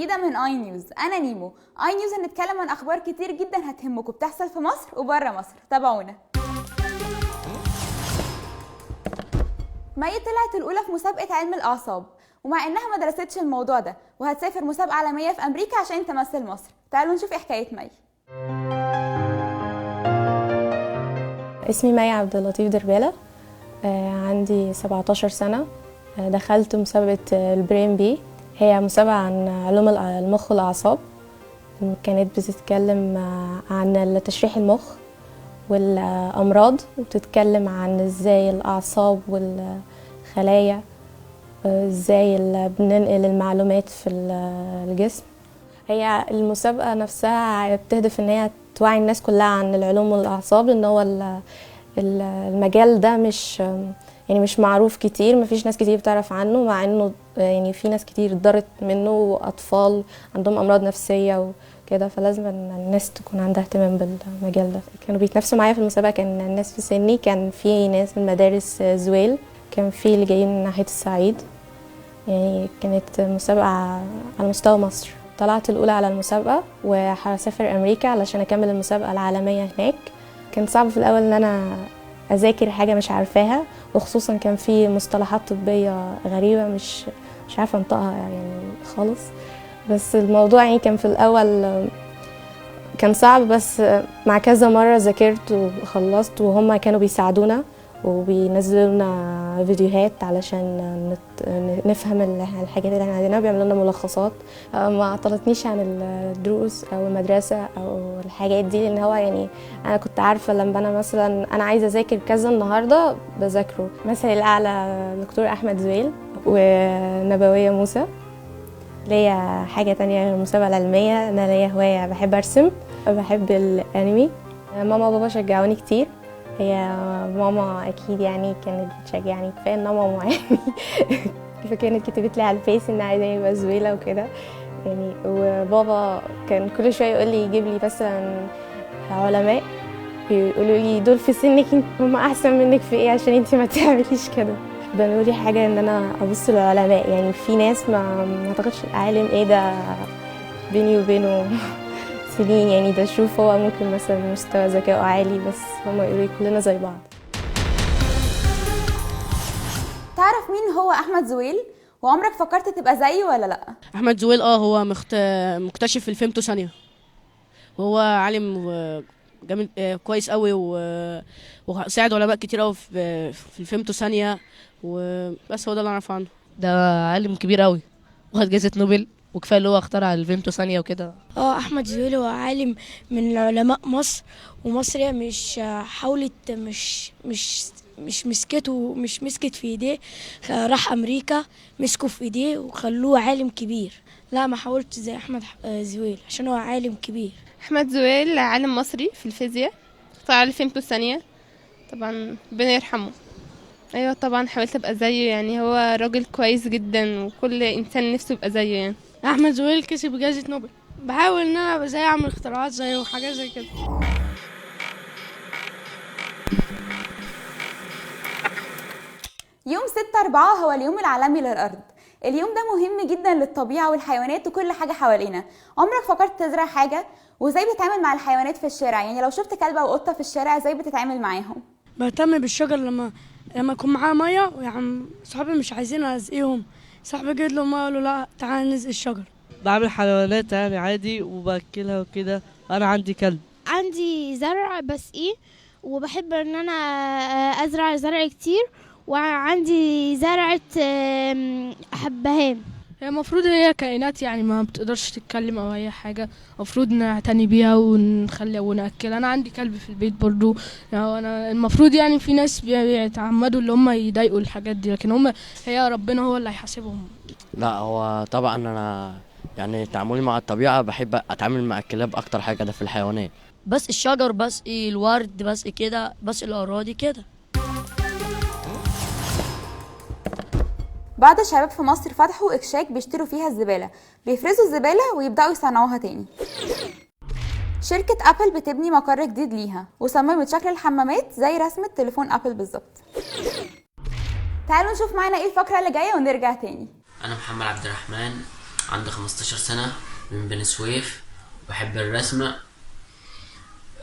جديدة من اي نيوز. انا نيمو. اي نيوز هنتكلم عن اخبار كتير جدا هتهمكم بتحصل في مصر وبره مصر. تابعونا. مي طلعت الاولى في مسابقة علم الاعصاب، ومع انها ما درستش الموضوع ده وهتسافر مسابقة عالمية في امريكا عشان تمثل مصر. تعالوا نشوف ايه حكاية مي. اسمي مي عبد اللطيف دربالة. عندي 17 سنة. دخلت مسابقة البرين بي، هي مسابقة عن علوم المخ والأعصاب. كانت بتتكلم عن تشريح المخ والأمراض، وبتتكلم عن ازاي الأعصاب والخلايا ازاي بننقل المعلومات في الجسم. هي المسابقة نفسها بتهدف ان هي توعي الناس كلها عن العلوم والأعصاب، لان هو المجال ده مش معروف كتير، مفيش ناس كتير بتعرف عنه، مع انه يعني في ناس كتير اتضرت منه واطفال عندهم امراض نفسيه وكده، فلازم ان الناس تكون عندها اهتمام بالمجال ده. كانوا بيتنافسوا معايا في المسابقه، كان الناس في سني، كان في ناس من مدارس زويل، كان في اللي جايين من ناحيه الصعيد. يعني كانت مسابقه على مستوى مصر. طلعت الاولى على المسابقه وهسافر امريكا علشان اكمل المسابقه العالميه هناك. كان صعب في الاول ان انا اذاكر حاجه مش عارفاها، وخصوصا كان في مصطلحات طبيه غريبه مش عارفه انطقها يعني خالص. بس الموضوع يعني كان في الاول كان صعب، بس مع كذا مره ذاكرت وخلصت، وهم كانوا بيساعدونا وبينزلوا لنا فيديوهات علشان نفهم الحاجات اللي احنا عايزينها، بيعملوا لنا ملخصات. ما عطلتنيش عن الدروس او المدرسه او الحاجات دي، لان هو يعني انا كنت عارفه لما انا مثلا انا عايزه اذاكر كذا النهارده بذاكره. مثلا الاعلى دكتور احمد زويل ونبويه موسى. ليا حاجه تانية غير المسابقه العلميه، انا ليا هوايه، بحب ارسم، بحب الانمي. ماما وبابا شجعوني كتير. هي ماما اكيد يعني كانت بتشجعني، كفايه ان ماما يعني فكانت كتبت لي على الفيس ان عايزاني ابقى زويله وكده يعني. وبابا كان كل شويه يقول لي يجيب لي مثلا علماء، يقولوا لي دول في سنك هم احسن منك في ايه عشان انت ما تعمليش كده. بنقول لي حاجه ان انا ابص للعلماء، يعني في ناس ما اعتقدش العالم ايه ده بيني وبينه سنين، يعني ده شوف هو ممكن مثلا مستوى ذكائه عالي، بس هما يقولوا كلنا زي بعض. تعرف مين هو احمد زويل؟ وعمرك فكرت تبقى زيه ولا لا؟ احمد زويل هو مكتشف الفيمتو ثانيه، وهو عالم جامد كويس قوي، وساعد علماء كتير قوي في الفيمتو ثانيه، وبس هو ده اللي اعرفه عنه. ده عالم كبير قوي، واخد جائزه نوبل، وكفايه اللي هو اخترع الفيمتو ثانيه وكده. احمد زويل هو عالم من علماء مصر، ومصر مش حاولت مش مسكت في ايديه، راح امريكا مسكوا في ايديه وخلوه عالم كبير. لا، ما حاولت زي احمد زويل عشان هو عالم كبير. احمد زويل عالم مصري في الفيزياء، اخترع الفيمتو الثانيه، طبعا ربنا يرحمه. ايوه طبعا حاولت ابقى زيه، يعني هو راجل كويس جدا وكل انسان نفسه يبقى زيه. يعني احمد زويل كسب جائزة نوبل، بحاول ان انا ابقى زيه، اعمل اختراعات زيه وحاجات زي كده. يوم 6/4 هو اليوم العالمي للأرض. اليوم ده مهم جدا للطبيعة والحيوانات وكل حاجة حوالينا. عمرك فكرت تزرع حاجة؟ وازاي بتتعامل مع الحيوانات في الشارع؟ يعني لو شفت كلب او قطة في الشارع ازاي بتتعامل معاهم؟ بهتم بالشجر لما يكون معاه ميه، ويعني صحابي مش عايزين اسقيهم، صاحبي جيت له ميه قال له لا تعالى نسقي الشجر. بعمل حيوانات يعني عادي وباكلها وكده. انا عندي كلب، عندي زرع بسقيه، وبحب ان انا ازرع زرع كتير، وعندي زرعة حبهان. هي المفروض هي كائنات يعني ما بتقدرش تتكلم او اي حاجه، المفروض نعتني بيها ونخليها وناكل. انا عندي كلب في البيت برضو، يعني انا المفروض يعني في ناس بيتعمدوا اللي هم يضايقوا الحاجات دي، لكن هي ربنا هو اللي هيحاسبهم. لا، هو طبعا انا يعني تعاملي مع الطبيعه بحب اتعامل مع الكلاب اكتر حاجه ده في الحيوانات. بس الشجر، بس الورد، بس كده، بس الاراضي كده. بعض الشباب في مصر فتحوا اكشاك بيشتروا فيها الزبالة، بيفرزوا الزبالة ويبدأوا يصنعوها تاني. شركة ابل بتبني مقر جديد ليها وصممت شكل الحمامات زي رسمة تليفون ابل بالظبط. تعالوا نشوف معانا ايه الفقرة اللي جاية ونرجع تاني. انا محمد عبد الرحمن، عندي 15 سنة من بني سويف. بحب الرسم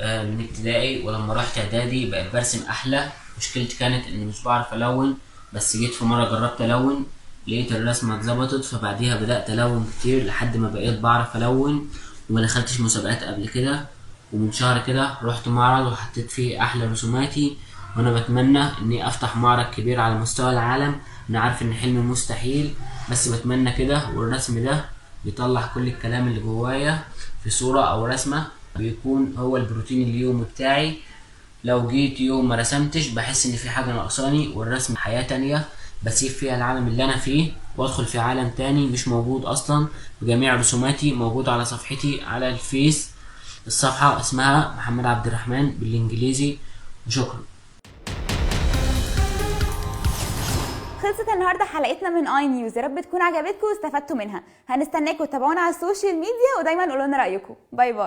من ابتدائي، ولما رحت اعدادي بقيت برسم احلى. مشكلتي كانت اني مش بعرف الون، بس جيت في مرة جربت الون لقيت الرسمة اتظبطت، فبعديها بدأت الون كتير لحد ما بقيت بعرف الون، وما دخلتش مسابقات قبل كده. ومن شهر كده رحت معرض وحطيت فيه احلى رسوماتي، وانا بتمنى اني افتح معرض كبير على مستوى العالم. انا عارف ان حلمي مستحيل، بس بتمنى كده. والرسم ده بيطلع كل الكلام اللي جوايا في صورة او رسمة، بيكون هو البروتين اليومي بتاعي. لو جيت يوم ما رسمتش بحس ان في حاجة ناقصاني، والرسم حياة تانية بسيب فيها العالم اللي انا فيه وادخل في عالم تاني مش موجود اصلا. بجميع رسوماتي موجودة على صفحتي على الفيس، الصفحة اسمها محمد عبد الرحمن بالانجليزي. وشكرا. خلصت النهارده حلقتنا من اي نيوز، يا رب تكون عجبتكم واستفدتوا منها. هنستناكم تتابعونا على السوشيال ميديا، ودايما قولوا لنا رايكم. باي باي.